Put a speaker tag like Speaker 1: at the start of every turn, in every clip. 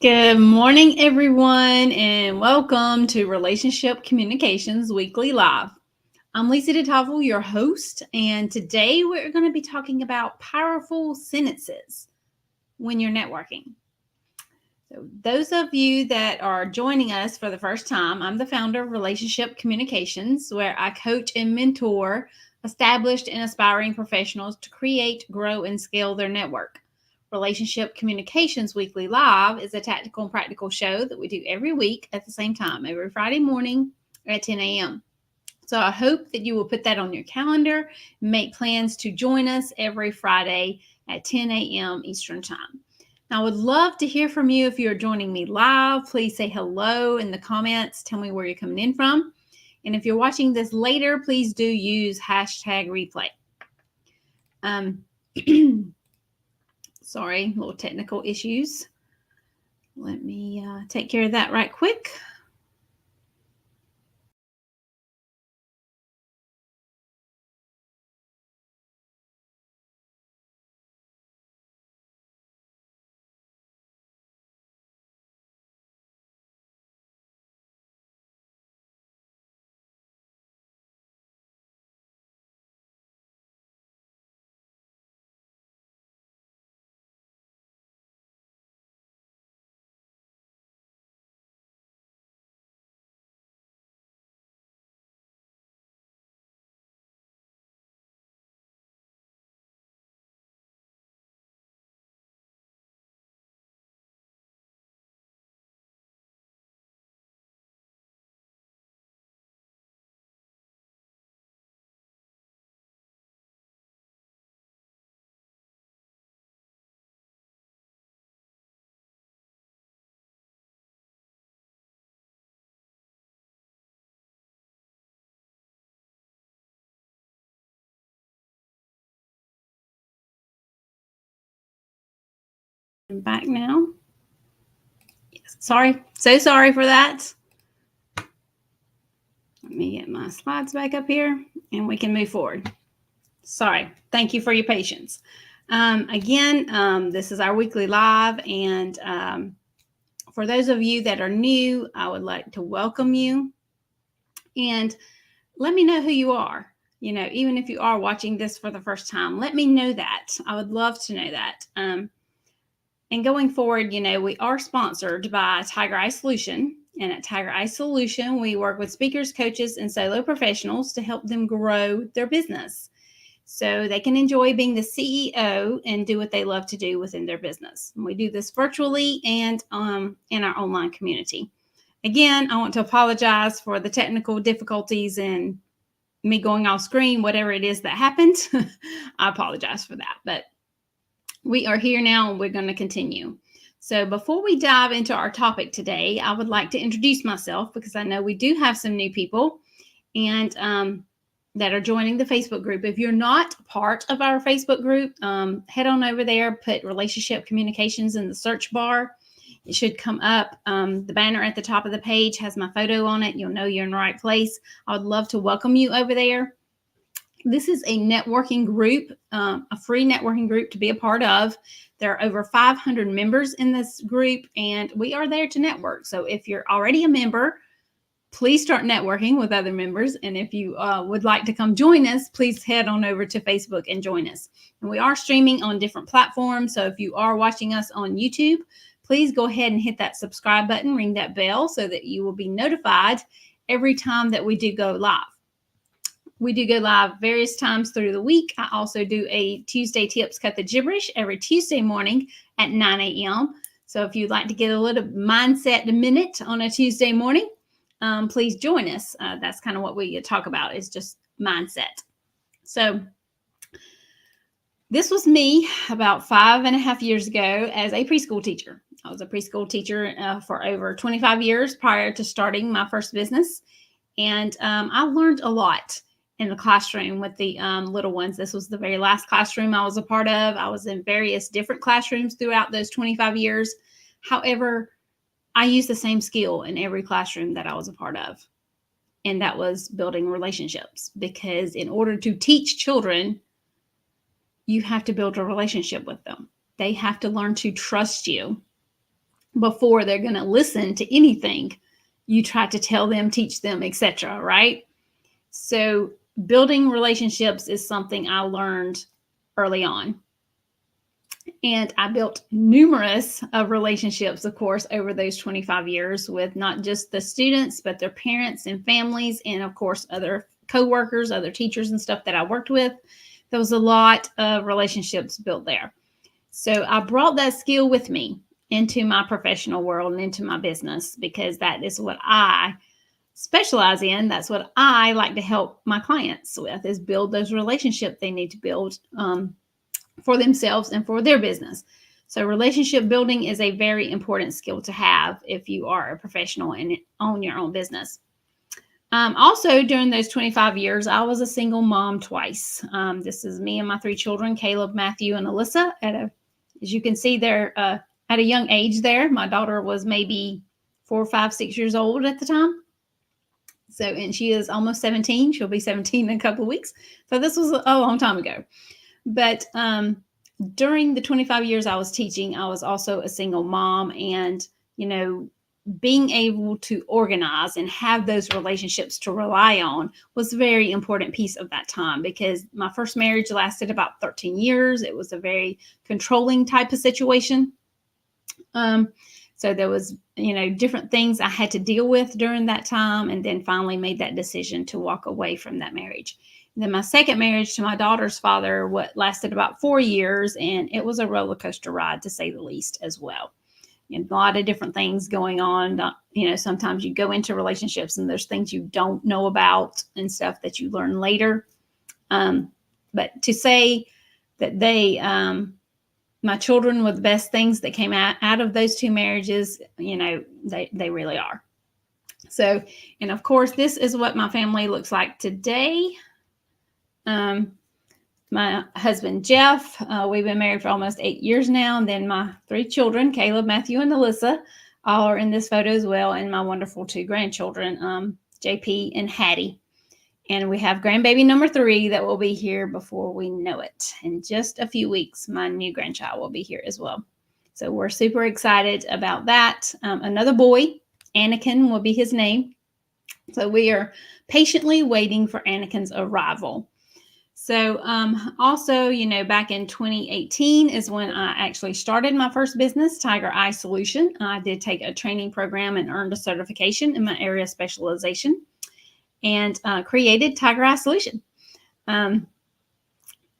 Speaker 1: Good morning, everyone, and welcome to Relationship Communications Weekly Live. I'm Lisa DeTavel, your host, and today we're going to be talking about powerful sentences when you're networking. So, those of you that are joining us for the first time, I'm the founder of Relationship Communications, where I coach and mentor established and aspiring professionals to create, grow, and scale their network. Relationship Communications Weekly Live is a tactical and practical show that we do every week at the same time, every Friday morning at 10 a.m. So I hope that you will put that on your calendar, make plans to join us every Friday at 10 a.m. Eastern Time. Now, I would love to hear from you if you're joining me live. Please say hello in the comments. Tell me where you're coming in from. And if you're watching this later, please do use hashtag replay. Sorry, little technical issues. Let me take care of that right quick. I'm back now. Yes, sorry. So sorry for that. Let me get my slides back up here and we can move forward. Sorry. Thank you for your patience. Again, this is our weekly live. And for those of you that are new, I would like to welcome you. And let me know who you are. You know, even if you are watching this for the first time, let me know that. I would love to know that. And going forward, you know, we are sponsored by Tiger Eye Solution. And at Tiger Eye Solution, we work with speakers, coaches, and solo professionals to help them grow their business so they can enjoy being the CEO and do what they love to do within their business. And we do this virtually and in our online community. Again, I want to apologize for the technical difficulties and me going off screen, whatever it is that happened. I apologize for that. But we are here now and we're going to continue. So before we dive into our topic today, I would like to introduce myself because I know we do have some new people and that are joining the Facebook group. If you're not part of our Facebook group, head on over there, put Relationship Communications in the search bar. It should come up. The banner at the top of the page has my photo on it. You'll know you're in the right place. I would love to welcome you over there. This is a networking group, a free networking group to be a part of. There are over 500 members in this group, and we are there to network. So if you're already a member, please start networking with other members. And if you would like to come join us, please head on over to Facebook and join us. And we are streaming on different platforms. So if you are watching us on YouTube, please go ahead and hit that subscribe button, ring that bell so that you will be notified every time that we do go live. We do go live various times through the week. I also do a Tuesday Tips Cut the Gibberish every Tuesday morning at 9 a.m. So if you'd like to get a little mindset minute on a Tuesday morning, please join us. That's kind of what we talk about is just mindset. So this was me about 5.5 years ago as a preschool teacher. I was a preschool teacher for over 25 years prior to starting my first business. And I learned a lot in the classroom with the little ones. This was the very last classroom I was a part of. I was in various different classrooms throughout those 25 years. However, I used the same skill in every classroom that I was a part of. And that was building relationships, because in order to teach children, you have to build a relationship with them. They have to learn to trust you. before they're going to listen to anything you try to tell them, teach them, etc. Right? So building relationships is something I learned early on. And I built numerous relationships, of course, over those 25 years with not just the students, but their parents and families, and of course, other coworkers, other teachers and stuff that I worked with. There was a lot of relationships built there. So I brought that skill with me into my professional world and into my business because that is what I specialize in. That's what I like to help my clients with, is build those relationships they need to build for themselves and for their business. So relationship building is a very important skill to have if you are a professional and own your own business. Also, during those 25 years, I was a single mom twice. This is me and my 3 children, Caleb, Matthew, and Alyssa. As you can see, they're at a young age there. My daughter was maybe 4, 5, 6 years old at the time. So, and she is almost 17. She'll be 17 in a couple of weeks. So this was a long time ago. But during the 25 years I was teaching, I was also a single mom, and, being able to organize and have those relationships to rely on was a very important piece of that time, because my first marriage lasted about 13 years. It was a very controlling type of situation. So there was, different things I had to deal with during that time, and then finally made that decision to walk away from that marriage. And then my second marriage to my daughter's father, what lasted about 4 years, and it was a roller coaster ride, to say the least, as well. And a lot of different things going on. Sometimes you go into relationships and there's things you don't know about and stuff that you learn later. But to say that my children were the best things that came out of those 2 marriages, they really are. So, and of course, this is what my family looks like today. My husband, Jeff, we've been married for almost 8 years now. And then my 3 children, Caleb, Matthew, and Alyssa, all are in this photo as well. And my wonderful 2 grandchildren, JP and Hattie. And we have grandbaby number 3 that will be here before we know it. In just a few weeks, my new grandchild will be here as well. So we're super excited about that. Another boy, Anakin will be his name. So we are patiently waiting for Anakin's arrival. So also, back in 2018 is when I actually started my first business, Tiger Eye Solution. I did take a training program and earned a certification in my area of specialization, and created Tiger Eye Solution. And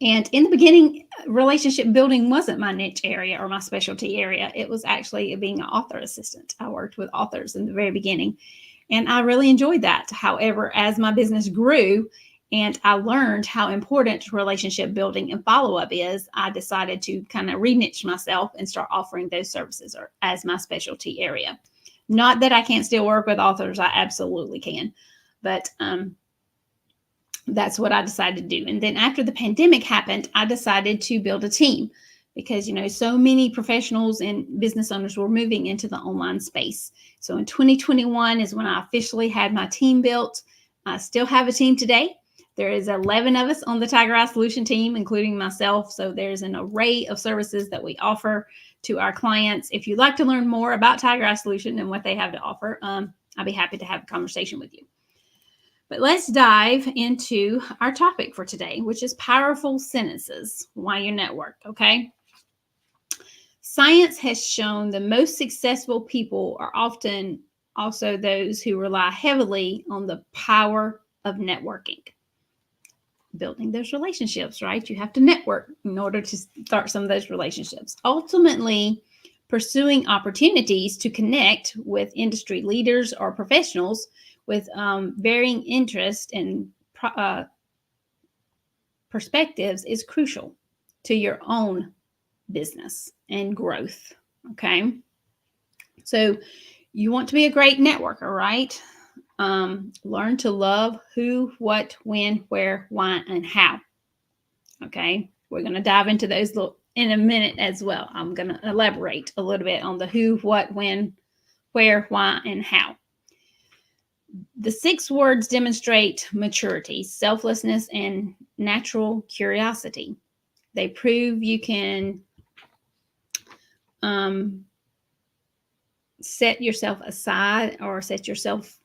Speaker 1: in the beginning, relationship building wasn't my niche area or my specialty area. It was actually being an author assistant. I worked with authors in the very beginning, and I really enjoyed that. However, as my business grew, and I learned how important relationship building and follow-up is, I decided to kind of re-niche myself and start offering those services as my specialty area. Not that I can't still work with authors. I absolutely can. But that's what I decided to do. And then after the pandemic happened, I decided to build a team because, so many professionals and business owners were moving into the online space. So in 2021 is when I officially had my team built. I still have a team today. There is 11 of us on the Tiger Eye Solution team, including myself. So there's an array of services that we offer to our clients. If you'd like to learn more about Tiger Eye Solution and what they have to offer, I'd be happy to have a conversation with you. But let's dive into our topic for today, which is powerful sentences while you network, okay? Science has shown the most successful people are often also those who rely heavily on the power of networking. Building those relationships, right? You have to network in order to start some of those relationships. Ultimately, pursuing opportunities to connect with industry leaders or professionals with varying interests and perspectives is crucial to your own business and growth, okay? So you want to be a great networker, right? Learn to love who, what, when, where, why, and how. Okay, we're going to dive into those in a minute as well. I'm going to elaborate a little bit on the who, what, when, where, why, and how. The 6 words demonstrate maturity, selflessness, and natural curiosity. They prove you can set yourself aside or set yourself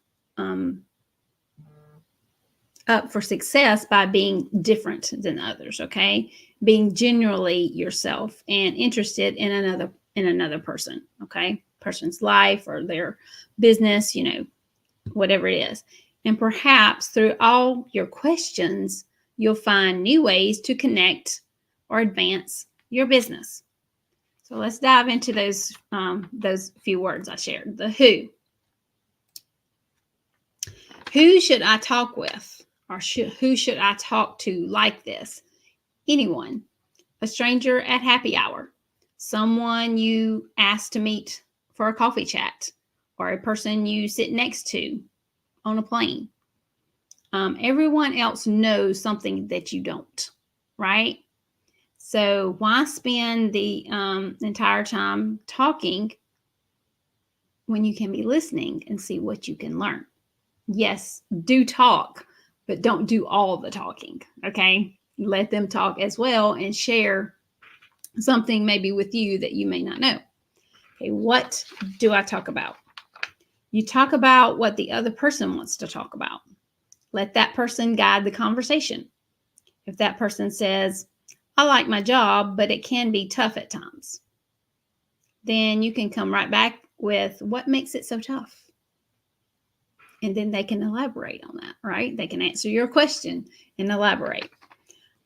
Speaker 1: up for success by being different than others. Okay, being genuinely yourself and interested in another person. Okay, person's life or their business, whatever it is. And perhaps through all your questions, you'll find new ways to connect or advance your business. So let's dive into those few words I shared. The who. Who should I talk with? Or who should I talk to like this? Anyone. A stranger at happy hour. Someone you asked to meet for a coffee chat. Or a person you sit next to on a plane. Everyone else knows something that you don't, right? So why spend the entire time talking when you can be listening and see what you can learn? Yes, do talk, but don't do all the talking, okay? Let them talk as well and share something maybe with you that you may not know. Okay, what do I talk about? You talk about what the other person wants to talk about. Let that person guide the conversation. If that person says, I like my job, but it can be tough at times, then you can come right back with what makes it so tough. And then they can elaborate on that, right? They can answer your question and elaborate.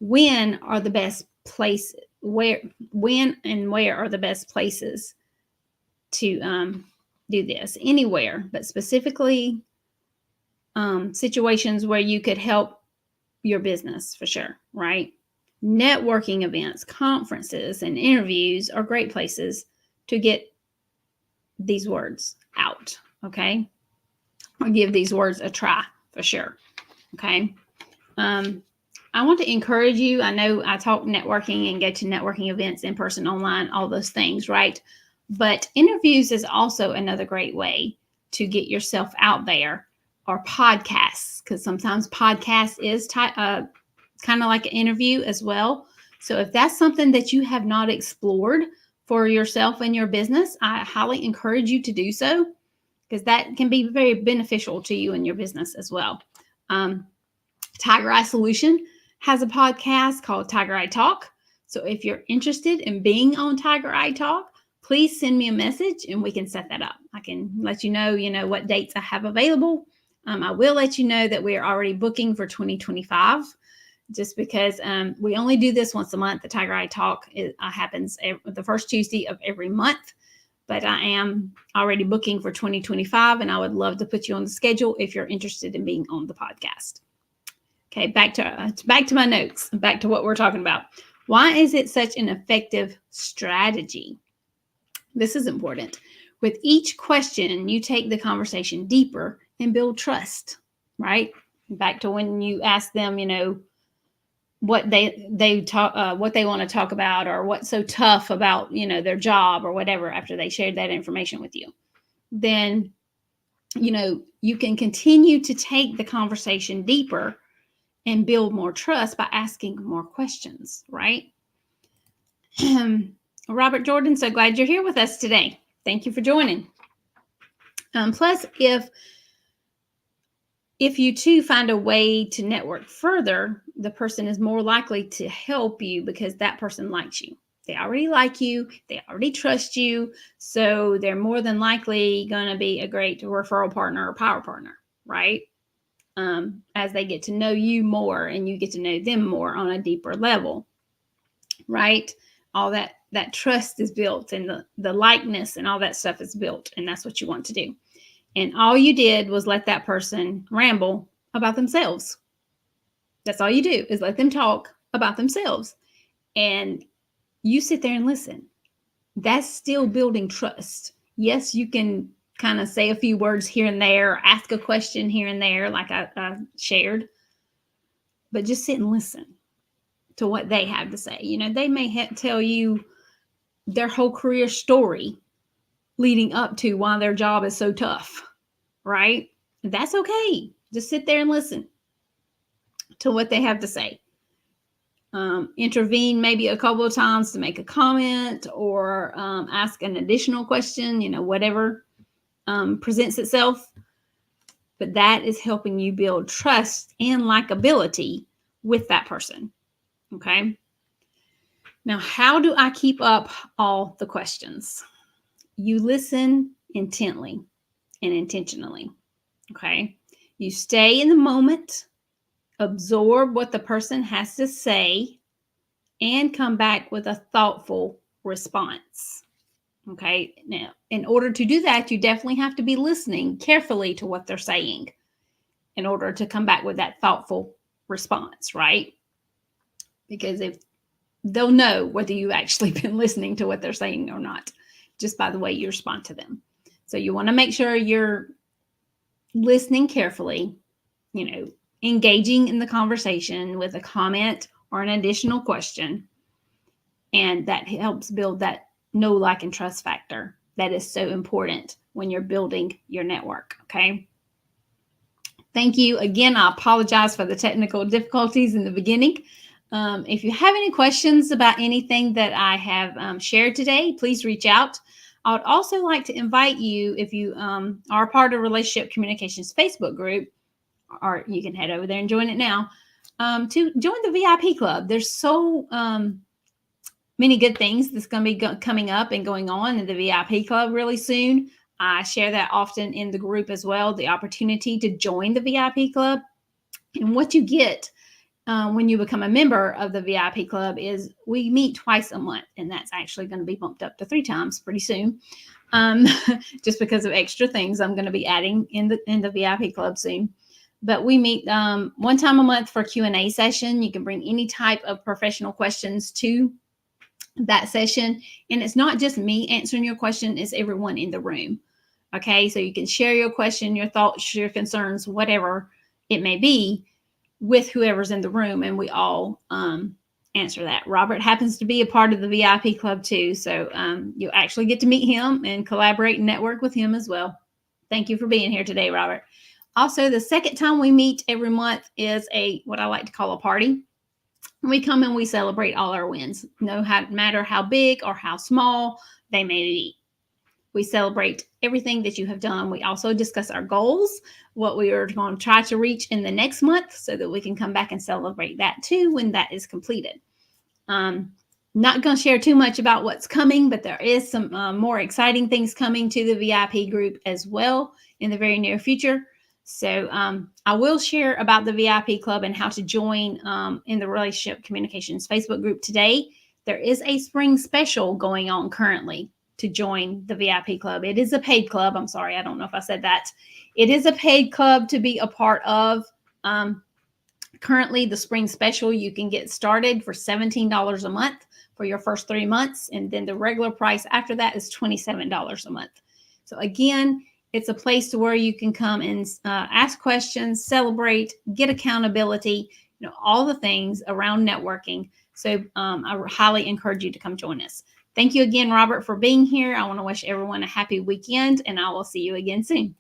Speaker 1: When are the best places? When and where are the best places to do this? Anywhere, but specifically situations where you could help your business for sure, right? Networking events, conferences, and interviews are great places to get these words out, okay? Or give these words a try for sure, okay? I want to encourage you. I know I talk networking and go to networking events in person, online, all those things, right? But interviews is also another great way to get yourself out there, or podcasts, because sometimes podcast is kind of like an interview as well. So if that's something that you have not explored for yourself and your business, I highly encourage you to do so, because that can be very beneficial to you and your business as well. Tiger Eye Solution has a podcast called Tiger Eye Talk. So if you're interested in being on Tiger Eye Talk, please send me a message and we can set that up. I can let you know, what dates I have available. I will let you know that we are already booking for 2025, just because we only do this once a month. The Tiger Eye Talk happens the first Tuesday of every month. But I am already booking for 2025, and I would love to put you on the schedule if you're interested in being on the podcast. Okay, back to my notes, back to what we're talking about. Why is it such an effective strategy? This is important. With each question, you take the conversation deeper and build trust, right? Back to when you ask them, what they talk, what they want to talk about, or what's so tough about, their job or whatever, after they shared that information with you. Then, you can continue to take the conversation deeper and build more trust by asking more questions, right? Robert Jordan, so glad you're here with us today. Thank you for joining. Plus, if you too find a way to network further, the person is more likely to help you because that person likes you. They already like you. They already trust you. So they're more than likely going to be a great referral partner or power partner, right? As they get to know you more and you get to know them more on a deeper level, right? All that trust is built, and the likeness and all that stuff is built, and that's what you want to do. And all you did was let that person ramble about themselves. That's all you do, is let them talk about themselves. And you sit there and listen. That's still building trust. Yes, you can kind of say a few words here and there, ask a question here and there, like I shared, but just sit and listen to what they have to say. They may tell you their whole career story leading up to why their job is so tough, right? That's okay. Just sit there and listen to what they have to say. Intervene maybe a couple of times to make a comment or ask an additional question, whatever presents itself, but that is helping you build trust and likability with that person. Okay. Now, how do I keep up all the questions? You listen intently and intentionally. Okay. You stay in the moment, absorb what the person has to say, and come back with a thoughtful response. Okay. Now, in order to do that, you definitely have to be listening carefully to what they're saying in order to come back with that thoughtful response, right? Because if they'll know whether you've actually been listening to what they're saying or not, just by the way you respond to them. So you want to make sure you're listening carefully, engaging in the conversation with a comment or an additional question. And that helps build that know, like, and trust factor that is so important when you're building your network. Okay. Thank you again. I apologize for the technical difficulties in the beginning. If you have any questions about anything that I have shared today, please reach out. I would also like to invite you, if you are part of Relationship Communications Facebook group, or you can head over there and join it now, to join the VIP club. There's so many good things that's going to be coming up and going on in the VIP club really soon. I share that often in the group as well, the opportunity to join the VIP club. And what you get when you become a member of the VIP club is we meet twice a month, and that's actually going to be bumped up to 3 times pretty soon, just because of extra things I'm going to be adding in the VIP club soon. But we meet 1 time a month for a Q&A session. You can bring any type of professional questions to that session, and it's not just me answering your question, it's everyone in the room. Okay, so you can share your question, your thoughts, your concerns, whatever it may be, with whoever's in the room, and we all answer that. Robert happens to be a part of the VIP club too, so you'll actually get to meet him and collaborate and network with him as well. Thank you for being here today, Robert. Also, the second time we meet every month is what I like to call a party. We come and we celebrate all our wins, no matter how big or how small they may be. We celebrate everything that you have done. We also discuss our goals, what we are going to try to reach in the next month, so that we can come back and celebrate that too when that is completed. Not going to share too much about what's coming, but there is some more exciting things coming to the VIP group as well in the very near future. So I will share about the VIP club and how to join in the Relationship Communications Facebook group today. There is a spring special going on currently to join the VIP club. It is a paid club. I'm sorry, I don't know if I said that. It is a paid club to be a part of. Currently, the spring special, you can get started for $17 a month for your first 3 months. And then the regular price after that is $27 a month. So again, it's a place to where you can come and ask questions, celebrate, get accountability, all the things around networking. So I highly encourage you to come join us. Thank you again, Robert, for being here. I want to wish everyone a happy weekend, and I will see you again soon.